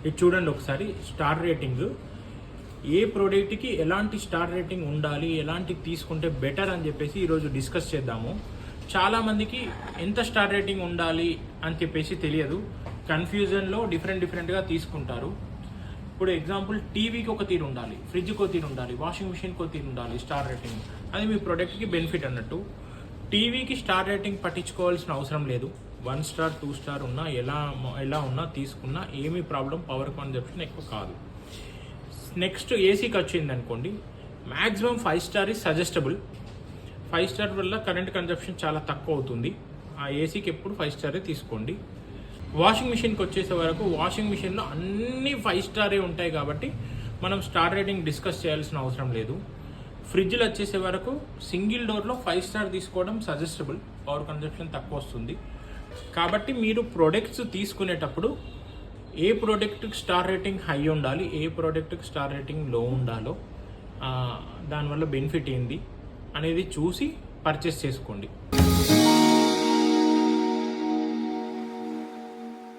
ఇది చూడండి ఒకసారి స్టార్ రేటింగ్. ఏ ప్రోడక్ట్కి ఎలాంటి స్టార్ రేటింగ్ ఉండాలి, ఎలాంటి తీసుకుంటే బెటర్ అని చెప్పేసి ఈరోజు డిస్కస్ చేద్దాము. చాలామందికి ఎంత స్టార్ రేటింగ్ ఉండాలి అని చెప్పేసి తెలియదు, కన్ఫ్యూజన్లో డిఫరెంట్గా తీసుకుంటారు. ఇప్పుడు ఎగ్జాంపుల్ టీవీకి ఒక తీరు ఉండాలి, ఫ్రిడ్జ్కి ఒక తీరు ఉండాలి, వాషింగ్ మిషన్కి ఒక తీరు ఉండాలి స్టార్ రేటింగ్. అది మీ ప్రోడక్ట్కి బెనిఫిట్ అన్నట్టు. టీవీకి స్టార్ రేటింగ్ పట్టించుకోవాల్సిన అవసరం లేదు. 1 స్టార్ 2 స్టార్ ఉన్నా ఎలా ఉన్నా తీసుకున్నా ఏమీ ప్రాబ్లం, పవర్ కన్జంప్షన్ ఎక్కువ కాదు. నెక్స్ట్ ఏసీకి వచ్చింది అనుకోండి, maximum 5 star is suggestible. 5 star వల్ల కరెంట్ కన్జంప్షన్ చాలా తక్కువ అవుతుంది. ఆ ఏసీకి ఎప్పుడు 5 స్టారే తీసుకోండి. వాషింగ్ మిషన్కి వచ్చేసే వరకు వాషింగ్ మిషన్లో అన్ని 5 స్టారే ఉంటాయి కాబట్టి మనం స్టార్ రేటింగ్ డిస్కస్ చేయాల్సిన అవసరం లేదు. ఫ్రిడ్జ్లో వచ్చేసే వరకు సింగిల్ డోర్లో 5 స్టార్ తీసుకోవడం సజెస్టబుల్, పవర్ కన్జంప్షన్ తక్కువ వస్తుంది. కాబట్టి మీరు ప్రోడక్ట్స్ తీసుకునేటప్పుడు ఏ ప్రోడక్ట్కి స్టార్ రేటింగ్ హై ఉండాలి, ఏ ప్రోడక్ట్కి స్టార్ రేటింగ్ లో ఉండాలో, దానివల్ల బెనిఫిట్ ఏంది అనేది చూసి పర్చేస్ చేసుకోండి.